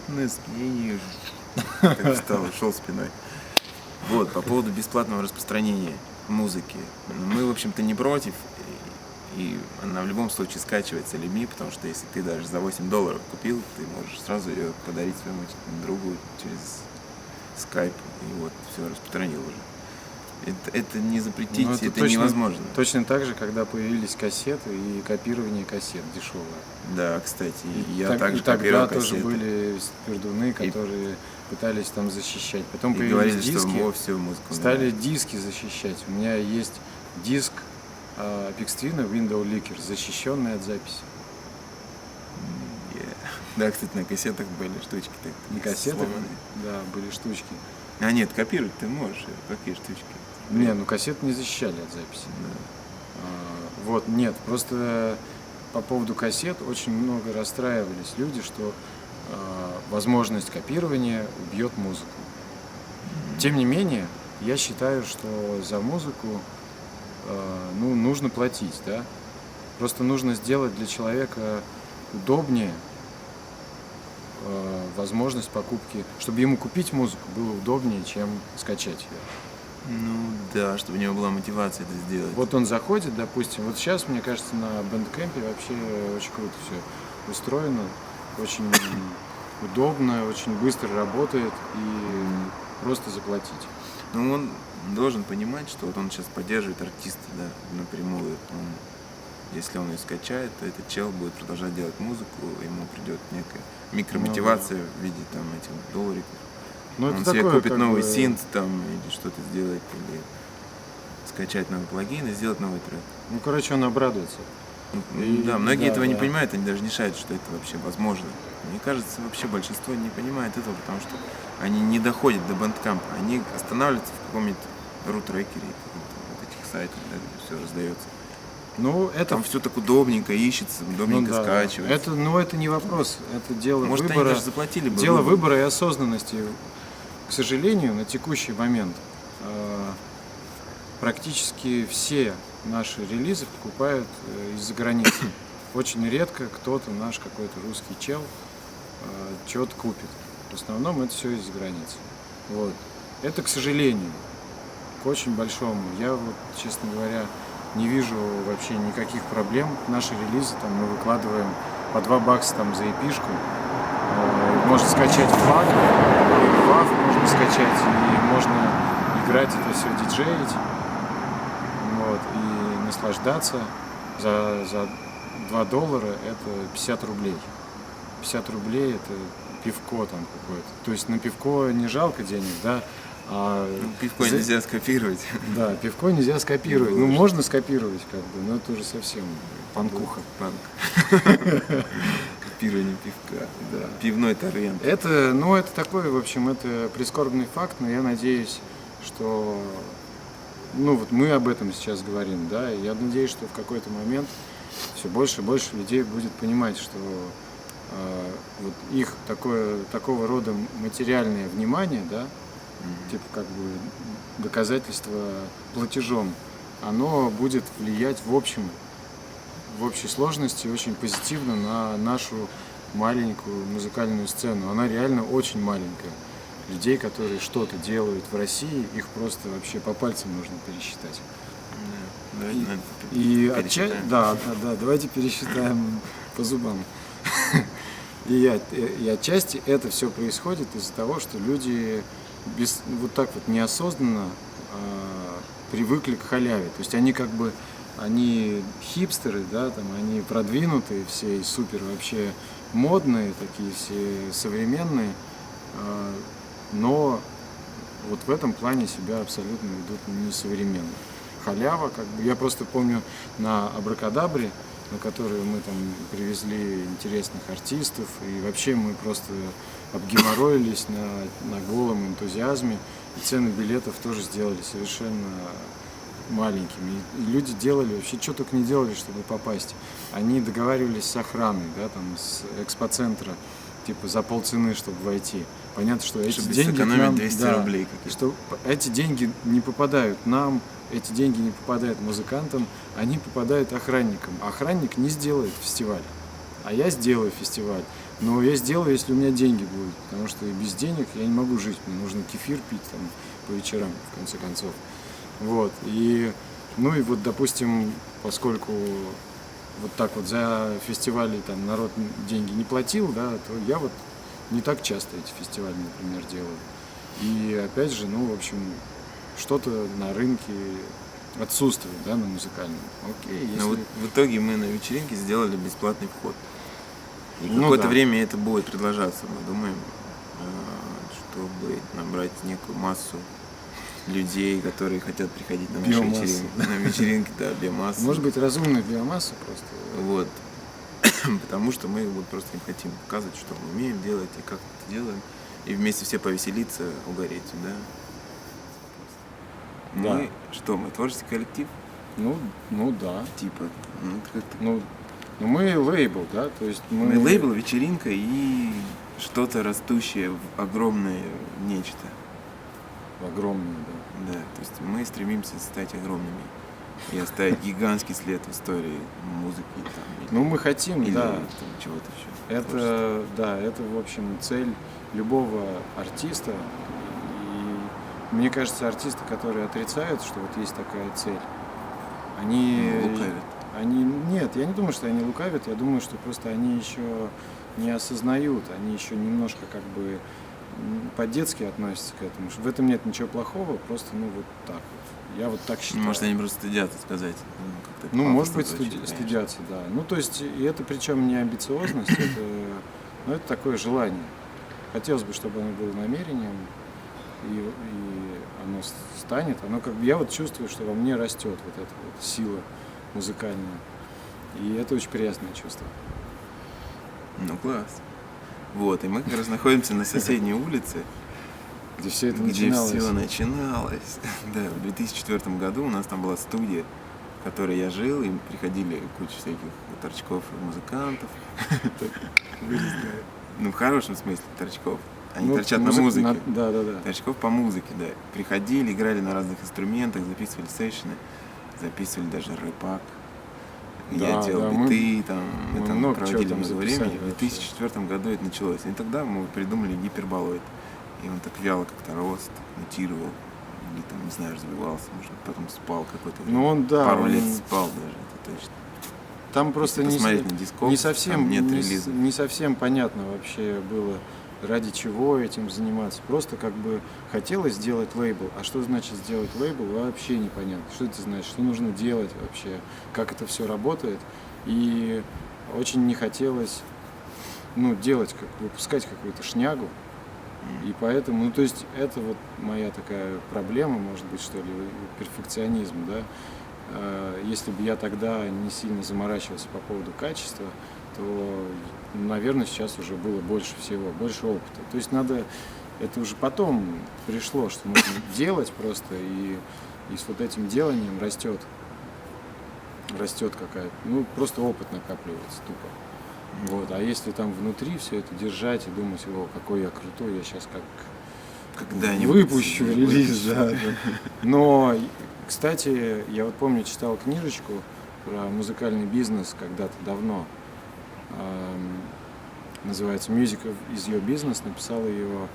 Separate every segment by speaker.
Speaker 1: Бесплатное спинение. Как встал, ушел спиной. Вот, по поводу бесплатного распространения музыки. Мы, в общем-то, не против. И она в любом случае скачивается людьми, потому что если ты даже за $8 купил, ты можешь сразу ее подарить своему другу через скайп. И вот, все, распространил уже. Это не запретить, это
Speaker 2: точно,
Speaker 1: невозможно.
Speaker 2: Точно так же, когда появились кассеты и копирование кассет дешевое.
Speaker 1: Да, кстати,
Speaker 2: И тогда тоже были пердуны, которые пытались там защищать. Потом
Speaker 1: и
Speaker 2: появились
Speaker 1: говорили,
Speaker 2: диски,
Speaker 1: что всю музыку
Speaker 2: стали диски защищать. У меня есть диск Aphex Twin Window Licker, защищенный от записи.
Speaker 1: Да, кстати, на кассетах были штучки.
Speaker 2: На кассетах, да, были штучки.
Speaker 1: А нет, копировать ты можешь. Какие штучки?
Speaker 2: Не, кассеты не защищали от записи.
Speaker 1: Да.
Speaker 2: Вот, нет, просто по поводу кассет очень много расстраивались люди, что возможность копирования убьет музыку. Тем не менее, я считаю, что за музыку нужно платить, да? Просто нужно сделать для человека удобнее возможность покупки, чтобы ему купить музыку было удобнее, чем скачать ее.
Speaker 1: Да, чтобы у него была мотивация это сделать.
Speaker 2: Вот он заходит, допустим, вот сейчас, мне кажется, на Bandcamp вообще очень круто все устроено, очень удобно, очень быстро работает и просто заплатить.
Speaker 1: Он должен понимать, что вот он сейчас поддерживает артиста, да, напрямую. Если он ее скачает, то этот чел будет продолжать делать музыку, ему придет некая микромотивация в виде там этих доллариков. Он себе купит новый синт там или что-то сделает, или скачать новый плагин и сделать новый трек.
Speaker 2: Он обрадуется.
Speaker 1: Да, многие этого не понимают, они даже не шарят, что это вообще возможно. Мне кажется, вообще большинство не понимает этого, потому что они не доходят до Bandcamp, они останавливаются в каком-нибудь ру-трекере, вот этих сайтах, да, где все раздается. Там все так удобненько ищется, удобненько скачивается.
Speaker 2: Это не вопрос, это дело
Speaker 1: Может,
Speaker 2: выбора.
Speaker 1: они даже заплатили бы.
Speaker 2: Дело выбора и осознанности. К сожалению, на текущий момент практически все наши релизы покупают из-за границы. Очень редко кто-то, наш какой-то русский чел, что-то купит. В основном это все из-за границы. Вот. Это, к сожалению, к очень большому. Я вот, честно говоря, не вижу вообще никаких проблем. Наши релизы там мы выкладываем по $2 там за эпишку. Можно скачать флаг, WAV можно скачать, и можно играть это все, диджеить, вот, и наслаждаться. За $2 это 50 рублей. 50 рублей это пивко там какое-то. То есть на пивко не жалко денег, да?
Speaker 1: Пивко нельзя скопировать.
Speaker 2: Да, пивко нельзя скопировать. Можно скопировать, как бы, но это уже совсем панкуха.
Speaker 1: Копирование пивка. Да. Пивной торрент.
Speaker 2: Это такой, в общем, это прискорбный факт, но я надеюсь, что мы об этом сейчас говорим, да, и я надеюсь, что в какой-то момент все больше и больше людей будет понимать, что вот их такого рода материальное внимание, да, типа как бы доказательство платежом, оно будет влиять в общей сложности очень позитивно на нашу маленькую музыкальную сцену. Она реально очень маленькая. Людей, которые что-то делают в России, их просто вообще по пальцам можно пересчитать. Давайте пересчитаем по зубам. И отчасти это все происходит из-за того, что люди вот так вот неосознанно привыкли к халяве. То есть они хипстеры, да, там, они продвинутые все и супер вообще модные, такие все современные, но вот в этом плане себя абсолютно ведут несовременно. Халява, я просто помню на Абракадабре, на которую мы там привезли интересных артистов, и вообще мы просто обгеморроились на голом энтузиазме, и цены билетов тоже сделали совершенно маленькими. И люди делали, вообще что только не делали, чтобы попасть. Они договаривались с охраной, да, там, с экспоцентра, типа за полцены, чтобы войти. Понятно, что эти деньги нам,
Speaker 1: 200 рублей
Speaker 2: что эти деньги не попадают нам, эти деньги не попадают музыкантам, они попадают охранникам. Охранник не сделает фестиваль, а я сделаю фестиваль. Но я сделаю, если у меня деньги будут, потому что без денег я не могу жить, мне нужно кефир пить там по вечерам, в конце концов. Вот, и, ну и вот, допустим, поскольку вот так вот за фестивали там народ деньги не платил, да, то я вот не так часто эти фестивали, например, делаю. И опять же, ну, в общем, что-то на рынке отсутствует, да, на музыкальном. Окей, если...
Speaker 1: Но вот в итоге мы на вечеринке сделали бесплатный вход. И
Speaker 2: Ну
Speaker 1: какое-то
Speaker 2: да.
Speaker 1: время это будет продолжаться. Мы думаем, чтобы набрать некую массу людей, которые хотят приходить на наши
Speaker 2: Биомасса.
Speaker 1: вечеринки. На вечеринки, да, биомасса.
Speaker 2: Может быть, разумная биомасса просто.
Speaker 1: Вот. Потому что мы вот просто им хотим показывать, что мы умеем делать и как это делаем. И вместе все повеселиться, угореть, да.
Speaker 2: Да.
Speaker 1: Мы что, мы творческий коллектив?
Speaker 2: Ну да.
Speaker 1: Типа, ну, как-то...
Speaker 2: Ну, мы лейбл, да, то есть
Speaker 1: Мы лейбл, вечеринка и что-то растущее в огромное нечто.
Speaker 2: огромные, да.
Speaker 1: Да, то есть мы стремимся стать огромными и оставить гигантский след в истории музыки там,
Speaker 2: Ну, мы хотим,
Speaker 1: или
Speaker 2: да.
Speaker 1: там чего-то еще.
Speaker 2: Это, да, это, в общем, цель любого артиста. И мне кажется, артисты, которые отрицают, что вот есть такая цель, они...
Speaker 1: Лукавят.
Speaker 2: Нет, я не думаю, что они лукавят, я думаю, что просто они еще не осознают, они еще немножко как бы по-детски относятся к этому. В этом нет ничего плохого, просто, ну, вот так вот. Я вот так считаю.
Speaker 1: Может, они просто стыдятся сказать. Как-то
Speaker 2: Ну,
Speaker 1: пафосно
Speaker 2: может быть,
Speaker 1: звучит, конечно.
Speaker 2: стыдятся, да. Ну, то есть, и это причем не амбициозность, ну, это такое желание. Хотелось бы, чтобы оно было намерением, и оно станет. Оно как бы, я вот чувствую, что во мне растет вот эта вот сила музыкальная. И это очень приятное чувство.
Speaker 1: Ну, класс. Вот, и мы как раз находимся на соседней улице,
Speaker 2: Где все это
Speaker 1: где
Speaker 2: начиналось.
Speaker 1: все начиналось. Да, в 2004 году у нас там была студия, в которой я жил, и приходили куча всяких торчков и музыкантов. Ну, в хорошем смысле торчков. Они
Speaker 2: Ну,
Speaker 1: торчат на музыке.
Speaker 2: Да.
Speaker 1: Торчков по музыке, да. Приходили, играли на разных инструментах, записывали сейшны, записывали даже рэпак. Я
Speaker 2: Да,
Speaker 1: делал
Speaker 2: да,
Speaker 1: биты, там, мы
Speaker 2: мы
Speaker 1: там
Speaker 2: много
Speaker 1: проводили
Speaker 2: чего там
Speaker 1: много
Speaker 2: записали
Speaker 1: времени. В
Speaker 2: вообще.
Speaker 1: 2004 году это началось. И тогда мы придумали гиперболоид. И он так вяло как-то рос, мутировал. Или там, не знаю, развивался. Может, потом спал какое-то время.
Speaker 2: Ну, он, да,
Speaker 1: Пару
Speaker 2: он-
Speaker 1: лет спал даже, это точно.
Speaker 2: Там просто
Speaker 1: Если
Speaker 2: не,
Speaker 1: посмотреть на дисков,
Speaker 2: не совсем,
Speaker 1: там нет
Speaker 2: не,
Speaker 1: релизов.
Speaker 2: не совсем понятно вообще было, ради чего этим заниматься. Просто как бы хотелось сделать лейбл. А что значит сделать лейбл, вообще непонятно. Что это значит, что нужно делать вообще, как это все работает. И очень не хотелось, ну, делать, выпускать какую-то шнягу. И поэтому, ну, то есть это вот моя такая проблема, может быть, что ли, перфекционизм, да. Если бы я тогда не сильно заморачивался по поводу качества, то, наверное, сейчас уже было больше всего, больше опыта. То есть надо, это уже потом пришло, что нужно делать просто, и с вот этим деланием растет какая-то, ну, просто опыт накапливается тупо. Вот, а если там внутри все это держать и думать, о, какой я крутой, я сейчас как
Speaker 1: Когда-нибудь
Speaker 2: выпущу релиз, да. Но, кстати, я вот помню, читал книжечку про музыкальный бизнес когда-то давно. Называется «Music is your business», написал ее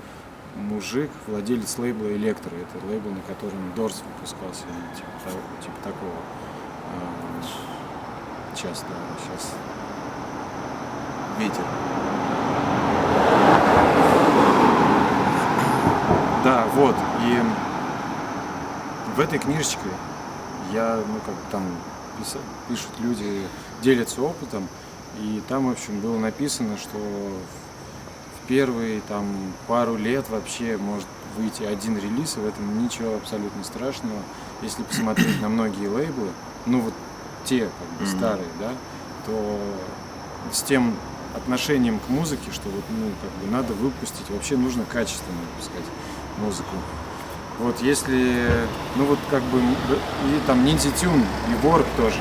Speaker 2: мужик, владелец лейбла «Электро». Это лейбл, на котором Дорс выпускался, типа такого. Сейчас.
Speaker 1: ветер.
Speaker 2: Да, вот. И в этой книжечке я, ну, как там пишут люди, делятся опытом, и там, в общем, было написано, что в первые там пару лет вообще может выйти один релиз, и в этом ничего абсолютно страшного. Если посмотреть на многие лейблы, ну вот те как бы старые, да, то с тем отношением к музыке, что вот, ну, как бы надо выпустить, вообще нужно качественно выпускать музыку. Вот если, ну вот как бы, и там Ninja Tune, и Work тоже.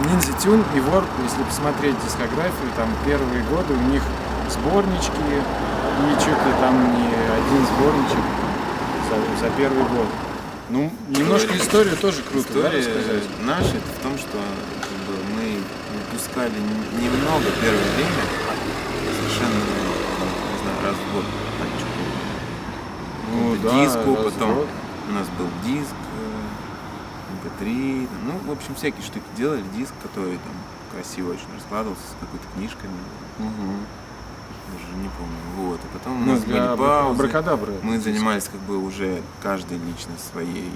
Speaker 2: Ninja Tune и Work, если посмотреть дискографию, там первые годы у них сборнички, и чуть ли там не один сборничек за первый год. Ну, немножко историю тоже круто, да,
Speaker 1: История
Speaker 2: рассказать?
Speaker 1: наша это в том, что как бы, мы выпускали немного первое время, совершенно, не знаю, раз в год.
Speaker 2: Ну
Speaker 1: Какую-то
Speaker 2: да,
Speaker 1: диску,
Speaker 2: раз в
Speaker 1: потом
Speaker 2: год.
Speaker 1: у нас был диск, MP3, ну, в общем, всякие штуки делали, диск, который там красиво очень раскладывался с какой-то книжками,
Speaker 2: Мгм.
Speaker 1: даже не помню, вот, и потом у
Speaker 2: Ну,
Speaker 1: нас были
Speaker 2: для
Speaker 1: паузы,
Speaker 2: абракадабры.
Speaker 1: мы занимались как бы уже каждый лично своей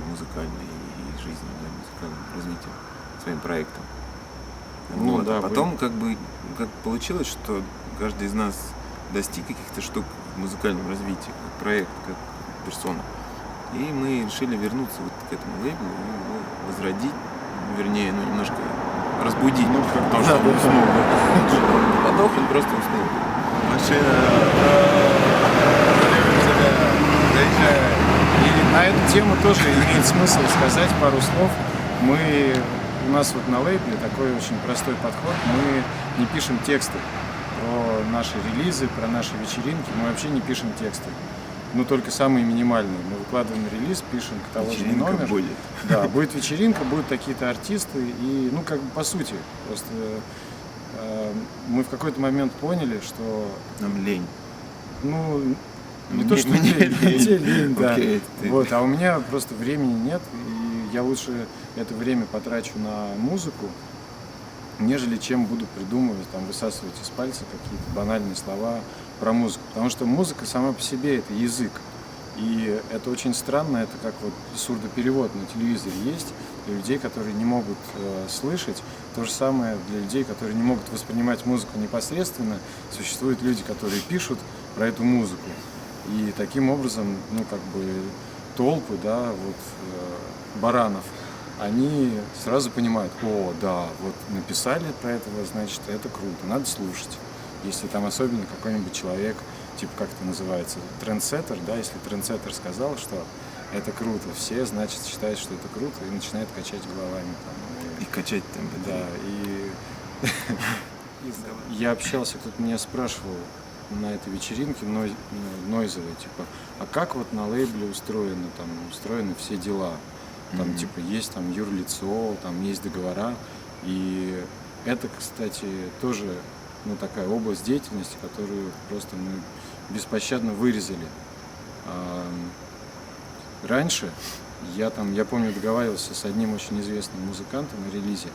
Speaker 1: музыкальной жизнью, да, музыкальным развитием, своим проектом.
Speaker 2: Ну
Speaker 1: Вот.
Speaker 2: да,
Speaker 1: А потом как бы как получилось, что каждый из нас достиг каких-то штук в музыкальном развитии, как проект, как персона. И мы решили вернуться вот к этому лейблу и его возродить, вернее, ну немножко разбудить.
Speaker 2: Ну, как
Speaker 1: потому что он
Speaker 2: надо.
Speaker 1: уснул. Да. Он не подох, он просто уснул. Машина.
Speaker 2: И на эту тему тоже имеет смысл сказать пару слов. У нас вот на лейбле такой очень простой подход. Мы не пишем тексты про наши релизы, про наши вечеринки. Мы вообще не пишем тексты. Ну, только самые минимальные. Мы выкладываем релиз, пишем каталожный
Speaker 1: Вечеринка
Speaker 2: номер.
Speaker 1: будет.
Speaker 2: Да, будет вечеринка, будут такие-то артисты. И, ну, как бы по сути, просто мы в какой-то момент поняли, что,
Speaker 1: Нам лень.
Speaker 2: ну, не то,
Speaker 1: Мне-
Speaker 2: что
Speaker 1: мне
Speaker 2: тебе лень, да.
Speaker 1: Окей, ты-
Speaker 2: Вот, а у меня просто времени нет, и я лучше это время потрачу на музыку, нежели чем буду придумывать, там, высасывать из пальца какие-то банальные слова про музыку. Потому что музыка сама по себе это язык. И это очень странно, это как вот сурдоперевод на телевизоре есть для людей, которые не могут слышать. То же самое для людей, которые не могут воспринимать музыку непосредственно. Существуют люди, которые пишут про эту музыку. И таким образом, ну, как бы толпы, да, вот баранов, они сразу понимают: о, да, вот написали про этого, значит, это круто, надо слушать. Если там особенно какой-нибудь человек, типа, как это называется, трендсеттер, да, если трендсеттер сказал, что это круто, все, значит, считают, что это круто, и начинают качать головами там.
Speaker 1: И качать там.
Speaker 2: Да, и я общался, кто-то меня спрашивал на этой вечеринке нойзовой, типа, а как вот на лейбле устроены все дела? Там,
Speaker 1: Мгм.
Speaker 2: типа, есть там юрлицо, там есть договора, и это, кстати, тоже, ну, такая область деятельности, которую просто мы беспощадно вырезали. Раньше я помню, договаривался с одним очень известным музыкантом на релизе.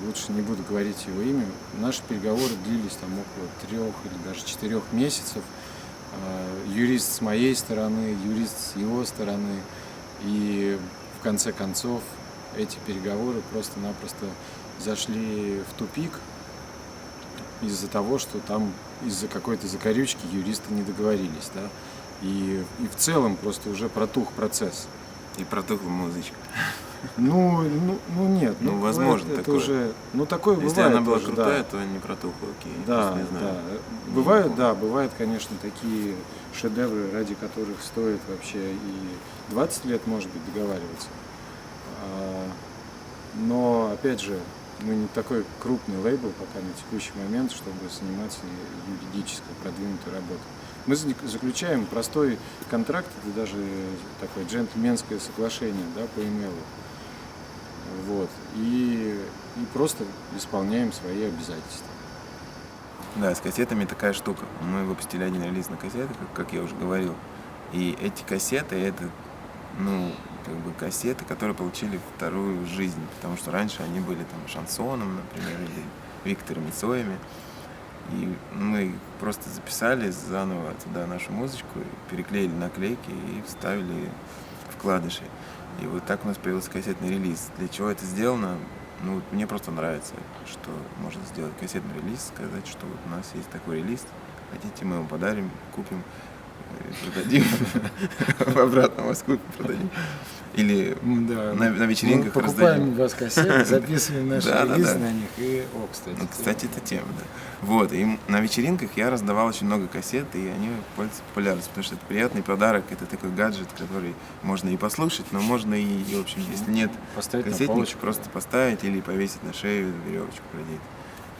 Speaker 2: Лучше не буду говорить его имя. Наши переговоры длились там около 3 или даже 4 месяцев. Юрист с моей стороны, юрист с его стороны. И в конце концов эти переговоры просто-напросто зашли в тупик из-за того, что там из-за какой-то закорючки юристы не договорились, да. И в целом просто уже протух процесс.
Speaker 1: И протухла музычка.
Speaker 2: Ну нет,
Speaker 1: Ну, возможно,
Speaker 2: это
Speaker 1: такое.
Speaker 2: уже, ну, такое
Speaker 1: Если
Speaker 2: бывает
Speaker 1: она была
Speaker 2: тоже,
Speaker 1: крутая,
Speaker 2: да.
Speaker 1: то не протухла, окей.
Speaker 2: Да,
Speaker 1: Просто не знаю.
Speaker 2: да. Бывают, конечно, такие шедевры, ради которых стоит вообще и 20 лет, может быть, договариваться. Но, опять же, мы не такой крупный лейбл пока на текущий момент, чтобы заниматься юридической продвинутой работой. Мы заключаем простой контракт, это даже такое джентльменское соглашение, да, по имейлу. Вот. И просто исполняем свои обязательства.
Speaker 1: Да, с кассетами такая штука. Мы выпустили один релиз на кассеты, как я уже говорил. И эти кассеты, это, ну, как бы кассеты, которые получили вторую жизнь. Потому что раньше они были там шансоном, например, или Виктором и Цоями. И мы просто записали заново туда нашу музычку, переклеили наклейки и вставили вкладыши. И вот так у нас появился кассетный релиз. Для чего это сделано? Ну, мне просто нравится, что можно сделать кассетный релиз, сказать, что вот у нас есть такой релиз, хотите, мы вам подарим, купим, продадим, в обратно Москву продадим. Или
Speaker 2: Да,
Speaker 1: на вечеринках
Speaker 2: мы покупаем
Speaker 1: раздадим.
Speaker 2: у вас кассеты, записываем наши
Speaker 1: Да, да,
Speaker 2: релизы
Speaker 1: да.
Speaker 2: на них, и, кстати.
Speaker 1: Ну, кстати, это тема, да. Вот, и на вечеринках я раздавал очень много кассет, и они пользуются популярностью, потому что это приятный подарок, это такой гаджет, который можно и послушать, но можно и в общем, если нет
Speaker 2: Поставить на
Speaker 1: кассетника,
Speaker 2: полочку.
Speaker 1: просто поставить или повесить на шею веревочку продеть.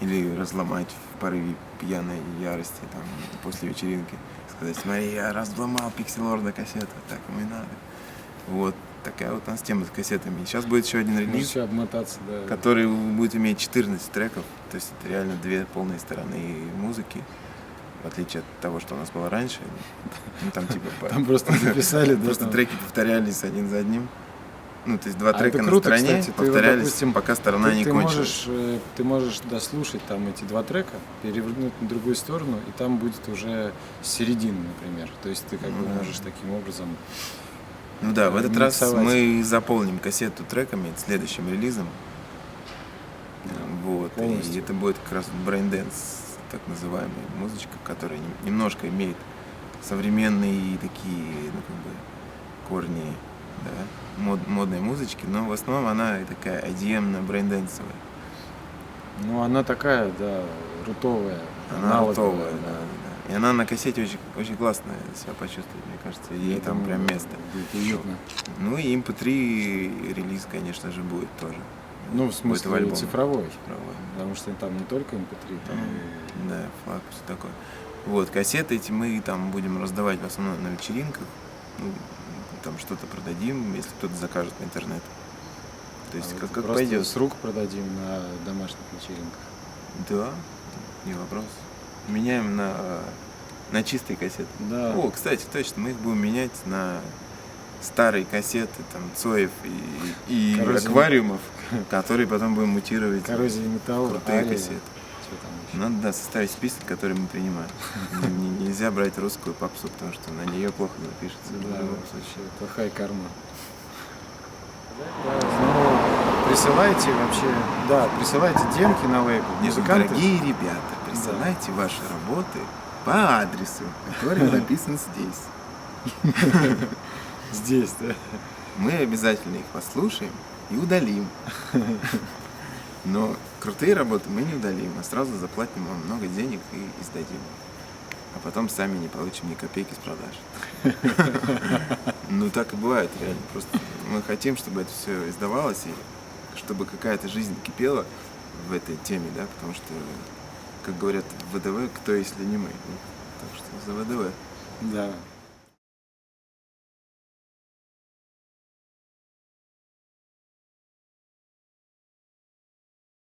Speaker 1: Или разломать в порыве пьяной ярости там, после вечеринки. Сказать, смотри, я разломал Pixel Lord на кассету, так ему и надо. Вот такая вот у нас тема с кассетами. И сейчас будет еще один
Speaker 2: Можно
Speaker 1: релиз,
Speaker 2: все обмотаться, да.
Speaker 1: который будет иметь 14 треков. То есть это реально две полные стороны музыки. В отличие от того, что у нас было раньше. Ну, там типа
Speaker 2: Там просто записали, да,
Speaker 1: просто
Speaker 2: там.
Speaker 1: треки повторялись один за одним. Ну, то есть два
Speaker 2: А
Speaker 1: трека
Speaker 2: это
Speaker 1: на
Speaker 2: круто,
Speaker 1: стороне
Speaker 2: кстати. Ты вот,
Speaker 1: повторялись,
Speaker 2: допустим,
Speaker 1: пока сторона не кончилась.
Speaker 2: ты можешь дослушать там эти два трека, перевернуть на другую сторону, и там будет уже середина, например. То есть ты как бы можешь таким образом.
Speaker 1: Ну да, в этот раз
Speaker 2: миксовать.
Speaker 1: мы заполним кассету треками следующим релизом. Вот. И
Speaker 2: полностью.
Speaker 1: это будет как раз брейн-дэнс, так называемая музычка, которая немножко имеет современные такие, ну, как бы, корни, да, модной музычки, но в основном она и такая IDM-брейн-дэнсовая.
Speaker 2: Ну, она такая, да, рутовая.
Speaker 1: Она
Speaker 2: аналоговая,
Speaker 1: готовая, да. И она на кассете очень, очень классно себя почувствует, мне кажется, ей там
Speaker 2: Поэтому
Speaker 1: прям место.
Speaker 2: будет уютно.
Speaker 1: Ну и MP3 релиз, конечно же, будет тоже.
Speaker 2: Ну, в
Speaker 1: Будет
Speaker 2: смысле,
Speaker 1: альбоме.
Speaker 2: цифровой.
Speaker 1: Цифровой.
Speaker 2: Потому что там не только MP3, там и
Speaker 1: Да, флаг, все такое. Вот, кассеты эти мы там будем раздавать в основном на вечеринках. Ну, там что-то продадим, если кто-то закажет по интернету. То есть,
Speaker 2: вот
Speaker 1: как
Speaker 2: просто
Speaker 1: пойдет.
Speaker 2: с рук продадим на домашних вечеринках.
Speaker 1: Да, не вопрос. Меняем на чистые кассеты.
Speaker 2: Да.
Speaker 1: О, кстати, точно, мы их будем менять на старые кассеты, там, Цоев и
Speaker 2: Коррозия.
Speaker 1: аквариумов, которые потом будем мутировать
Speaker 2: Коррозия металла,
Speaker 1: крутые
Speaker 2: Ария.
Speaker 1: кассеты.
Speaker 2: Что там еще?
Speaker 1: Надо, да, составить список, который мы принимаем. Нельзя брать русскую попсу, потому что на нее плохо запишется. в
Speaker 2: Да,
Speaker 1: любом
Speaker 2: вообще
Speaker 1: случае.
Speaker 2: плохая карма. Да, ну, присылайте вообще, да, присылайте демки на лейбл. Музыканты.
Speaker 1: Дорогие ребята, присылайте ваши работы по адресу, который написан здесь.
Speaker 2: Здесь, да.
Speaker 1: Мы обязательно их послушаем и удалим. Но крутые работы мы не удалим, а сразу заплатим вам много денег и издадим. А потом сами не получим ни копейки с продаж. Ну так и бывает реально. Просто мы хотим, чтобы это все издавалось, и чтобы какая-то жизнь кипела в этой теме, да, потому что, как говорят в ВДВ, кто если не мы. Ну, так что за ВДВ.
Speaker 2: Да.